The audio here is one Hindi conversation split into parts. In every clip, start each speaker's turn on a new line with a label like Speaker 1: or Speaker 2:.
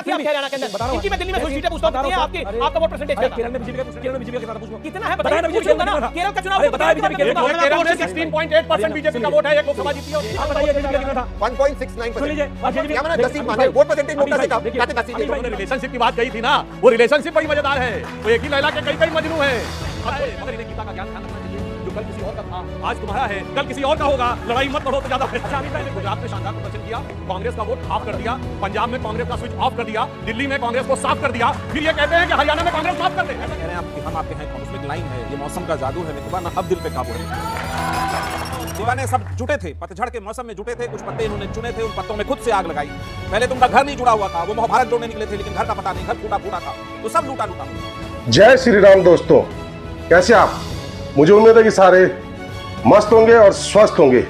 Speaker 1: थी आपके हरियाणा के अंदर? इनकी मैं दिल्ली में सीटें पूछता हूं, आपकी आपका वोट परसेंटेज क्या था? केरल में बीजेपी का कितना था पूछो, कितना है बताइए ना, पूछूंगा ना। केरल का चुनाव बताया बीजेपी केरल में 16.8% बीजेपी का वोट है, एक लोकसभा जीती है। आप बताइए बीजेपी का कितना था? 1.69%। सुन लीजिए, क्या मैंने 10 सीट मांगे, वोट परसेंटेज नोटा से कम, कहते 10 सीट। मैंने रिलेशनशिप की बात कही थी ना, वो रिलेशनशिप बड़ी मजेदार है, वो एक ही लैला के कई मजनू है। मगर इन्हें गीता का ज्ञान ध्यान रखना चाहिए, जो कल किसी और का था आज तुम्हारा है, कल किसी और का होगा। लड़ाई मत लड़ो तो ज्यादा। गुजरात में शानदार प्रदर्शन किया, कांग्रेस का वोट ऑफ कर दिया, पंजाब में कांग्रेस का स्विच ऑफ कर दिया, दिल्ली में कांग्रेस को साफ कर दिया, फिर ये कहते हैं कि हरियाणा में कांग्रेस साफ कर दे। ऐसा कह रहे हैं हम आपके हैं, उसमें लाइन है, ये मौसम का जादू है मितवा ना, अब दिल पे काबू है। दीवाने सब जुटे थे, पतझड़ के मौसम में जुटे थे, कुछ पत्ते इन्होंने चुने थे, उन पत्तों में खुद से आग लगाई। पहले तुमका घर नहीं जुड़ा हुआ था, वो महाभारत जोड़ने निकले थे, लेकिन घर का पता नहीं, घर फूटा था, तो सब लूटा।
Speaker 2: जय श्री राम दोस्तों, कैसे आप? मुझे उम्मीद है कि सारे मस्त होंगे और स्वस्थ होंगे।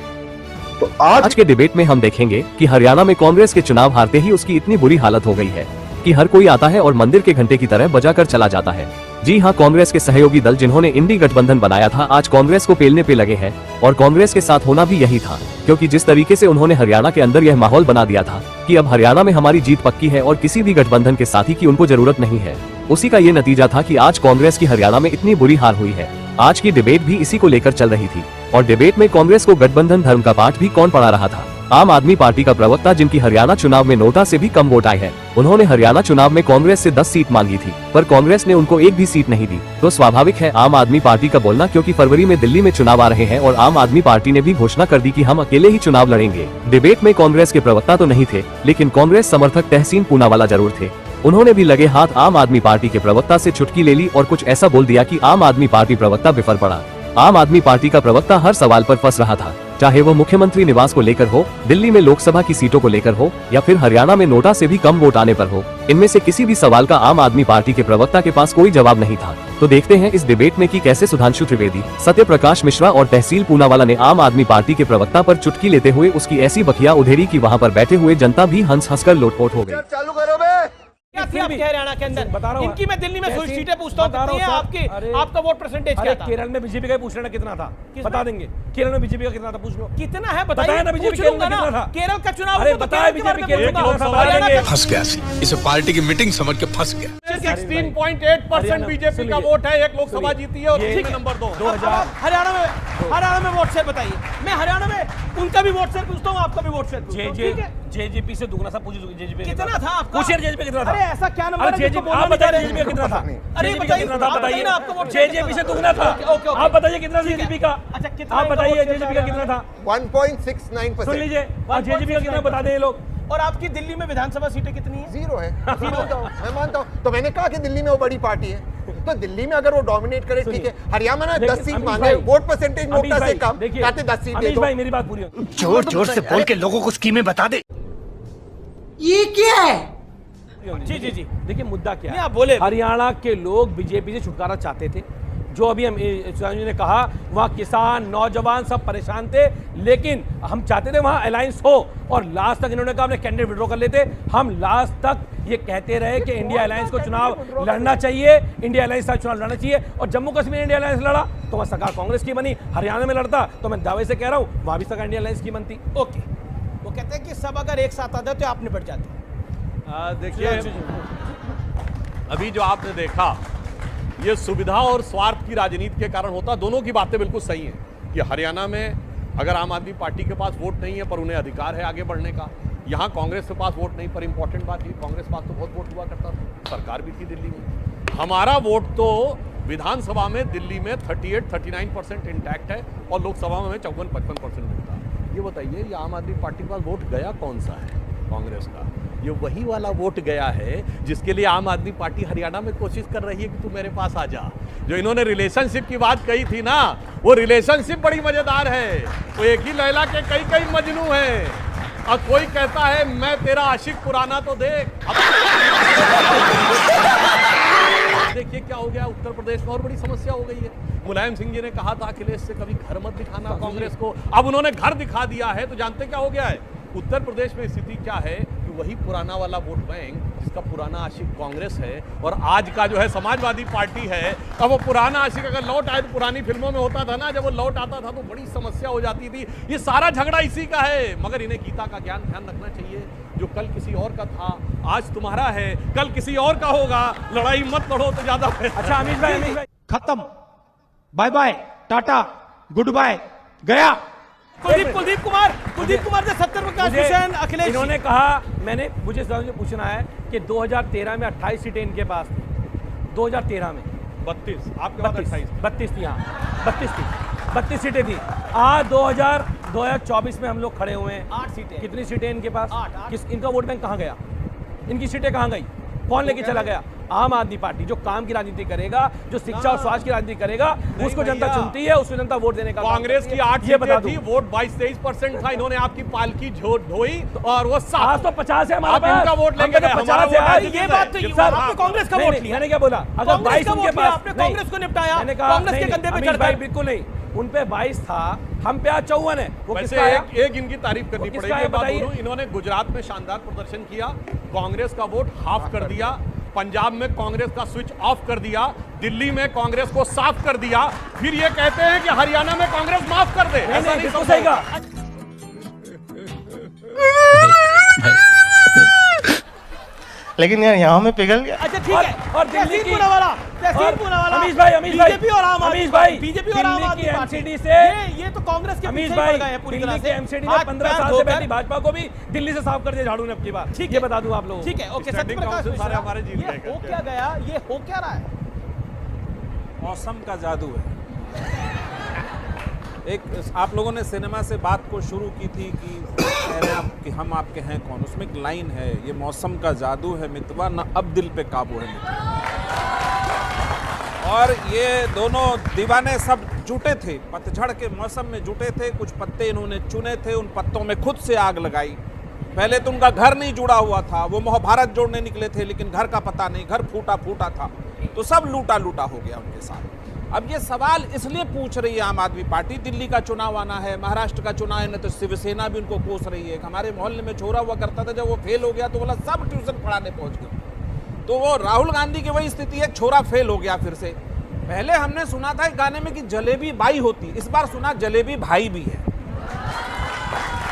Speaker 2: तो आज
Speaker 3: के डिबेट में हम देखेंगे कि हरियाणा में कांग्रेस के चुनाव हारते ही उसकी इतनी बुरी हालत हो गई है कि हर कोई आता है और मंदिर के घंटे की तरह बजाकर चला जाता है। जी हां, कांग्रेस के सहयोगी दल जिन्होंने इंडी गठबंधन बनाया था, आज कांग्रेस को पेलने पे लगे हैं और कांग्रेस के साथ होना भी यही था, क्योंकि जिस तरीके से उन्होंने हरियाणा के अंदर यह माहौल बना दिया था कि अब हरियाणा में हमारी जीत पक्की है और किसी भी गठबंधन के साथी की उनको जरूरत नहीं है, उसी का ये नतीजा था कि आज कांग्रेस की हरियाणा में इतनी बुरी हार हुई है। आज की डिबेट भी इसी को लेकर चल रही थी और डिबेट में कांग्रेस को गठबंधन धर्म का पाठ भी कौन पढ़ा रहा था? आम आदमी पार्टी का प्रवक्ता, जिनकी हरियाणा चुनाव में नोटा से भी कम वोट आए हैं। उन्होंने हरियाणा चुनाव में कांग्रेस से 10 सीट मांगी थी, पर कांग्रेस ने उनको एक भी सीट नहीं दी। तो स्वाभाविक है आम आदमी पार्टी का बोलना, क्योंकि फरवरी में दिल्ली में चुनाव आ रहे हैं और आम आदमी पार्टी ने भी घोषणा कर दी कि हम अकेले ही चुनाव लड़ेंगे। डिबेट में कांग्रेस के प्रवक्ता तो नहीं थे, लेकिन कांग्रेस समर्थक तहसीन पूनावाला जरूर थे। उन्होंने भी लगे हाथ आम आदमी पार्टी के प्रवक्ता से चुटकी ले ली और कुछ ऐसा बोल दिया कि आम आदमी पार्टी प्रवक्ता बिफर पड़ा। आम आदमी पार्टी का प्रवक्ता हर सवाल पर फंस रहा था, चाहे वो मुख्यमंत्री निवास को लेकर हो, दिल्ली में लोकसभा की सीटों को लेकर हो, या फिर हरियाणा में नोटा से भी कम वोट आने पर हो। इनमें से किसी भी सवाल का आम आदमी पार्टी के प्रवक्ता के पास कोई जवाब नहीं था। तो देखते हैं इस डिबेट में कि कैसे सुधांशु त्रिवेदी, सत्य प्रकाश मिश्रा और तहसील पूनावाला ने आम आदमी पार्टी के प्रवक्ता पर चुटकी लेते हुए उसकी ऐसी बखिया उधेरी कि वहाँ पर बैठे हुए जनता भी हंस हंसकर लोटपोट हो गई।
Speaker 1: चालू करो बे। क्या थी आपके हरियाणा के अंदर? बता रहा हूं, इनकी मैं दिल्ली में सीटें पूछता हूं, कितनी है आपकी? आपका वोट परसेंटेज क्या था? केरल में बीजेपी का पूछ लेना कितना था, बता देंगे। केरल में बीजेपी का कितना था, पूछ लो कितना है, बताइए ना। बीजेपी केरल में कितना था? केरल का चुनाव, अरे बताया बीजेपी केरल का
Speaker 4: फंस गया, इसे पार्टी की मीटिंग समझ के फंस गया।
Speaker 1: 16.8% बीजेपी का वोट है, एक लोकसभा जीती है और नंबर 2। हरियाणा में वोट शेयर बताइए। मैं हरियाणा में उनका भी वोट शेयर पूछता हूँ, आपका भी वोट शेयर पूछता हूँ। जेजेपी से दुगना सा पूछिए, जेजेपी कितना था आपका? पूछिए जेजेपी कितना था? अरे ऐसा क्या नंबर है? जेजेपी आप बताइए, जेजेपी का कितना था? अरे बताइए ना, बताइए ना, आपका वोट जेजेपी से दुगना था। आप बताइए कितना जेजेपी का? अच्छा कितना, आप बताइए जेजेपी का कितना था?
Speaker 5: 1.69%।
Speaker 1: सुन लीजिए, जेजेपी का कितना बता दें ये लोग। और आपकी दिल्ली में विधानसभा सीटें कितनी है?
Speaker 5: 0 है। मैं मानता हूँ, तो मैंने कहा कि दिल्ली में वो बड़ी पार्टी है, तो दिल्ली में अगर वो डोमिनेट करे ठीक है। हरियाणा में 10 सीट मांगे, वोट परसेंटेज नोटा से कम, कहते 10 सीट दे दो।
Speaker 1: भाई मेरी बात पूरी हो,
Speaker 4: जोर जोर से बोल के लोगों को स्कीमें बता दे।
Speaker 6: ये क्या है?
Speaker 1: जी जी जी, देखिए मुद्दा क्या है। आप बोले हरियाणा के लोग बीजेपी से छुटकारा चाहते थे, जो अभी हम सुधांशु जी ने कहा, वहाँ किसान नौजवान सब परेशान थे, लेकिन हम चाहते थे वहाँ अलायंस हो, और लास्ट तक इन्होंने कहा अपने कैंडिडेट विड्रॉ कर लेते। हम लास्ट तक ये कहते रहे कि इंडिया अलायंस को चुनाव लड़ना चाहिए, इंडिया अलायंस का चुनाव लड़ना चाहिए। और जम्मू कश्मीर इंडिया अलायंस लड़ा तो वहाँ सरकार कांग्रेस की बनी, हरियाणा में लड़ता तो मैं दावे से कह रहा हूँ वहाँ भी सरकार इंडिया अलायंस की बनती। ओके, वो कहते हैं कि सब अगर एक साथ आते तो आप निपट जाते।
Speaker 7: देखिए अभी जो आपने देखा, ये सुविधा और स्वार्थ की राजनीति के कारण होता। दोनों की बातें बिल्कुल सही हैं कि हरियाणा में अगर आम आदमी पार्टी के पास वोट नहीं है पर उन्हें अधिकार है आगे बढ़ने का, यहाँ कांग्रेस के पास वोट नहीं। पर इंपॉर्टेंट बात ये, कांग्रेस पास तो बहुत वोट हुआ करता था, सरकार भी थी दिल्ली में। हमारा वोट तो विधानसभा में दिल्ली में 38-39% इंटैक्ट है और लोकसभा में 54-55% मिलता है। ये बताइए, ये आम आदमी पार्टी के पास वोट गया कौन सा है? कांग्रेस का। ये वही वाला वोट गया है जिसके लिए आम आदमी पार्टी हरियाणा में कोशिश कर रही है कि तू मेरे पास आ जा। जो इन्होंने रिलेशनशिप की बात कही थी ना, वो रिलेशनशिप बड़ी मजेदार है, वो एक ही लैला के कई मजनू हैं। और कोई कहता है मैं तेरा आशिक पुराना तो देख। देखिए क्या हो गया, उत्तर प्रदेश में और बड़ी समस्या हो गई है। मुलायम सिंह जी ने कहा था अखिलेश से कभी घर मत दिखाना कांग्रेस को, अब उन्होंने घर दिखा दिया है। तो जानते क्या हो गया है उत्तर प्रदेश में? स्थिति क्या है कि वही पुराना वाला वोट बैंक जिसका पुराना आशिक कांग्रेस है और आज का जो है समाजवादी पार्टी है, अब वो पुराना आशिक अगर लौट आए तो पुरानी फिल्मों में होता था ना, जब वो लौट आता था तो बड़ी समस्या हो जाती थी। ये सारा झगड़ा इसी का है। मगर इन्हें गीता का ज्ञान ध्यान रखना चाहिए, जो कल किसी और का था आज तुम्हारा है, कल किसी और का होगा। लड़ाई मत लड़ो तो ज्यादा
Speaker 1: अच्छा अमीश भाई
Speaker 8: खत्म, bye bye, tata, goodbye, गया।
Speaker 1: कुलदीप कुमार से 70 प्रकाश भूषण अखिलेश इन्होंने कहा, मुझे पूछना है कि 2013 में 28 सीटें इनके पास थी, 2013 में
Speaker 7: 32, आपके पास
Speaker 1: 32 थी, हाँ 32 सीटें थी। आज 2024 में हम लोग खड़े हुए हैं, 8 सीटें। कितनी सीटें इनके पास? 8। इनका वोट बैंक कहाँ गया? इनकी सीटें कहाँ गई? कौन लेके चला गया? आम आदमी पार्टी, जो काम की राजनीति करेगा, जो शिक्षा और स्वास्थ्य की राजनीति करेगा, उसको जनता चुनती है, उसको जनता वोट देने का।
Speaker 7: कांग्रेस की 8 सीटें थी, वोट 22-23% था। इन्होंने आपकी पालकी ढोई और वो
Speaker 1: आज तो 50 है हमारे पास।
Speaker 7: इनका वोट लेंगे,
Speaker 1: 50 है। ये बात तो आपने कांग्रेस का वोट लिया। मैंने क्या बोला? अगर 22 उनके पास, आपने कांग्रेस को निपटाया, कांग्रेस के कंधे पे चढ़ गए। बिल्कुल नहीं, उन पे 22 था, हम पे आज 54 है। वो
Speaker 7: वैसे एक इनकी तारीफ करनी पड़ेगी। इन्होंने गुजरात में शानदार प्रदर्शन किया, कांग्रेस का वोट हाफ कर दिया, पंजाब में कांग्रेस का स्विच ऑफ कर दिया, दिल्ली में कांग्रेस को साफ कर दिया, फिर ये कहते हैं कि हरियाणा में कांग्रेस माफ कर दे। ऐसा नहीं समझेगा।
Speaker 8: लेकिन यार यहाँ में पिघल गया।
Speaker 1: अच्छा ठीक है। और दिल्ली की वाला अमीश भाई बीजेपी और आम आदमी पार्टी, बीजेपी और आम आदमी पार्टी से ये तो कांग्रेस के अमीश भाई गए पूरी तरह से। एमसीडी ने 15 साल से पहले भाजपा को भी दिल्ली से साफ कर दिया झाड़ू ने अपनी बार। ठीक है, बता दूं आप लोगों को। ठीक है, ओके। सत्यप्रकाश हमारे जीत गए। हो क्या गया? ये हो क्या रहा है?
Speaker 9: मौसम का जादू है। एक आप लोगों ने सिनेमा से बात को शुरू की थी कि हम आपके हैं कौन, उसमें एक लाइन है, ये मौसम का जादू है मितवा, ना अब दिल पे काबू है मितवा। और ये दोनों दीवाने सब जुटे थे, पतझड़ के मौसम में जुटे थे। कुछ पत्ते इन्होंने चुने थे, उन पत्तों में खुद से आग लगाई। पहले तो उनका घर नहीं जुड़ा हुआ था, वो महाभारत जोड़ने निकले थे, लेकिन घर का पता नहीं, घर फूटा था, तो सब लूटा हो गया उनके साथ। अब ये सवाल इसलिए पूछ रही है आम आदमी पार्टी, दिल्ली का चुनाव आना है, महाराष्ट्र का चुनाव है, तो शिवसेना भी उनको कोस रही है। हमारे मोहल्ले में छोरा हुआ करता था, जब वो फेल हो गया तो बोला सब ट्यूशन पढ़ाने पहुंच गए। तो वो राहुल गांधी की वही स्थिति है, छोरा फेल हो गया फिर से। पहले हमने सुना था एक गाने में कि जलेबी बाई होती, इस बार सुना जलेबी भाई भी है।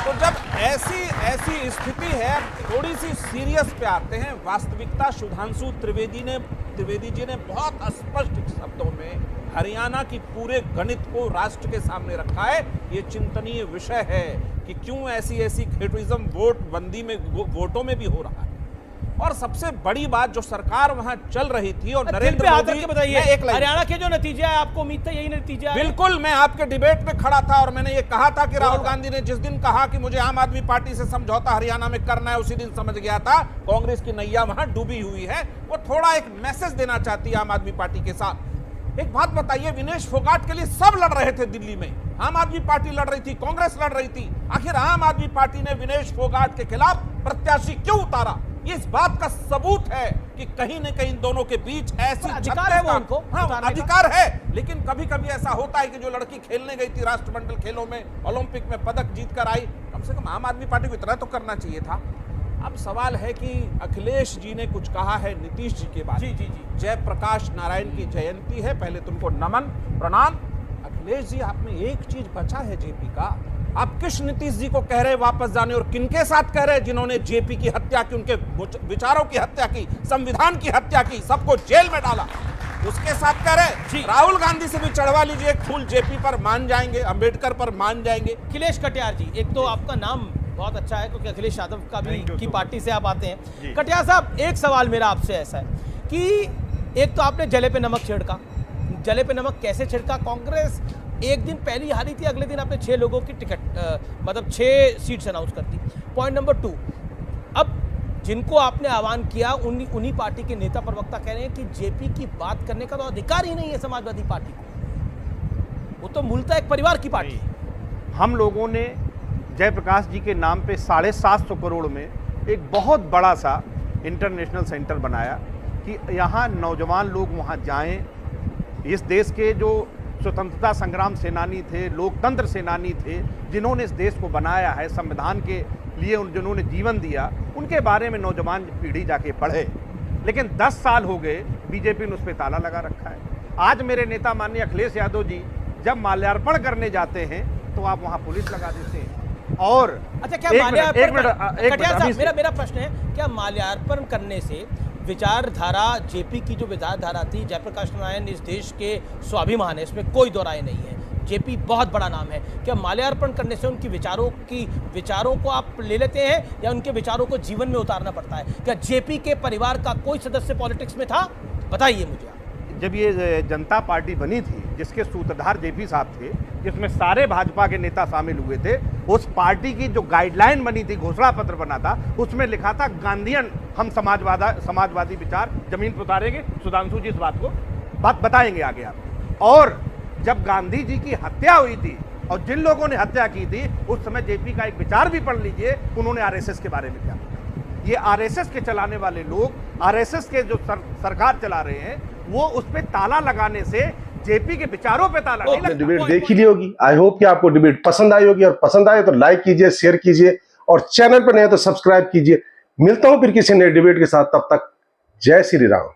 Speaker 9: तो जब ऐसी स्थिति है, थोड़ी सी सीरियस पे आते हैं। वास्तविकता सुधांशु त्रिवेदी जी ने बहुत स्पष्ट शब्दों में हरियाणा की पूरे गणित को राष्ट्र के सामने रखा है। ये चिंतनीय विषय है कि क्यों ऐसी फेवरिज्म वोट बंदी में वोटों में भी हो रहा है। और सबसे बड़ी बात जो सरकार वहां चल रही थी, और नरेंद्र मोदी, बताइए हरियाणा के जो नतीजे है, आपको उम्मीद था यही नतीजा है? बिल्कुल, मैं आपके डिबेट में खड़ा था और मैंने ये कहा था कि राहुल गांधी ने जिस दिन कहा कि मुझे आम आदमी पार्टी से समझौता हरियाणा में करना है, उसी दिन समझ गया था कांग्रेस की नैया वहां डूबी हुई है। वो थोड़ा एक मैसेज देना चाहती है आम आदमी पार्टी के साथ। एक बात बताइए, विनेश फोगाट के लिए सब लड़ रहे थे दिल्ली में, आम आदमी पार्टी लड़ रही थी, कांग्रेस लड़ रही थी, आखिर आम आदमी पार्टी ने विनेश फोगाट के खिलाफ प्रत्याशी क्यों उतारा? ये इस बात का सबूत है कि कहीं न कहीं दोनों के बीच ऐसी अधिकार है, वो उनको अधिकार है। लेकिन कभी कभी ऐसा होता है कि जो लड़की खेलने गई थी राष्ट्रमंडल खेलों में, ओलंपिक में पदक जीत कर आई, कम से कम आम आदमी पार्टी को इतना तो करना चाहिए था। अब सवाल है कि अखिलेश जी ने कुछ कहा है नीतीश जी के बारे में। जी। जयप्रकाश नारायण की जयंती है, पहले तुमको नमन प्रणाम। अखिलेश जी, आप में एक चीज बचा है जेपी का, आप किस नीतीश जी को कह रहे हैं वापस जाने, और किनके साथ कह रहे हैं जिन्होंने जेपी की हत्या की, उनके विचारों की हत्या की, संविधान की हत्या की, सबको जेल में डाला, उसके साथ कह रहे? राहुल गांधी से भी चढ़वा लीजिए एक फूल, जेपी पर मान जाएंगे, अंबेडकर पर मान जाएंगे। अखिलेश कटियार जी, एक तो आपका नाम बहुत अच्छा है क्योंकि अखिलेश यादव का भी की पार्टी से आप आते हैं। कटियार साहब, एक सवाल मेरा आपसे ऐसा है कि एक तो आपने जले पे नमक छिड़का, जले पे नमक कैसे छिड़का? कांग्रेस एक दिन पहली हारी थी, अगले दिन आपने 6 लोगों की टिकट मतलब 6 सीट्स अनाउंस कर दी। पॉइंट नंबर 2, अब जिनको आपने आह्वान किया उन्हीं पार्टी के नेता प्रवक्ता कह रहे हैं कि जेपी की बात करने का तो अधिकार ही नहीं है समाजवादी पार्टी को, वो तो मूलतः एक परिवार की पार्टी है।
Speaker 8: हम लोगों ने जयप्रकाश जी के नाम पे 750 करोड़ में एक बहुत बड़ा सा इंटरनेशनल सेंटर बनाया कि यहाँ नौजवान लोग वहाँ जाएं। इस देश के जो स्वतंत्रता संग्राम सेनानी थे, लोकतंत्र सेनानी थे, जिन्होंने इस देश को बनाया है, संविधान के लिए जिन्होंने जीवन दिया, उनके बारे में नौजवान पीढ़ी जाके पढ़े। लेकिन 10 साल हो गए, बीजेपी ने उस पर ताला लगा रखा है। आज मेरे नेता माननीय अखिलेश यादव जी जब माल्यार्पण करने जाते हैं तो आप वहाँ पुलिस लगा देते हैं, और
Speaker 1: अच्छा, क्या
Speaker 8: एक
Speaker 1: माल्यार्पण
Speaker 8: मिनट
Speaker 1: कटियार
Speaker 8: अभी
Speaker 1: साहब, मेरा प्रश्न है, क्या माल्यार्पण करने से विचारधारा, जेपी की जो विचारधारा थी, जयप्रकाश नारायण इस देश के स्वाभिमान है, इसमें कोई दो राय नहीं है, जेपी बहुत बड़ा नाम है, क्या माल्यार्पण करने से उनकी विचारों को आप ले लेते हैं या उनके विचारों को जीवन में उतारना पड़ता है? क्या जेपी के परिवार का कोई सदस्य पॉलिटिक्स में था? बताइए मुझे।
Speaker 8: जब ये जनता पार्टी बनी थी, जिसके सूत्रधार जेपी साहब थे, जिसमें सारे भाजपा के नेता शामिल हुए थे, उस पार्टी की जो गाइडलाइन बनी थी, घोषणा पत्र बना था, उसमें लिखा था गांधीयन हम समाजवादी विचार जमीन पर उतारेंगे। सुधांशु जी इस बात बताएंगे आगे आप। और जब गांधी जी की हत्या हुई थी और जिन लोगों ने हत्या की थी, उस समय जेपी का एक विचार भी पढ़ लीजिए, उन्होंने आरएसएस के बारे में क्या कहा। ये आरएसएस के चलाने वाले लोग, आरएसएस के जो सरकार चला रहे हैं, वो उस पे ताला लगाने से जेपी के विचारों पे ताला नहीं लगता।
Speaker 2: डिबेट देख ही ली होगी। आई होप कि आपको डिबेट पसंद आई होगी, और पसंद आए तो लाइक कीजिए, शेयर कीजिए, और चैनल पर नए तो सब्सक्राइब कीजिए। मिलता हूं फिर किसी नए डिबेट के साथ, तब तक जय श्री राम।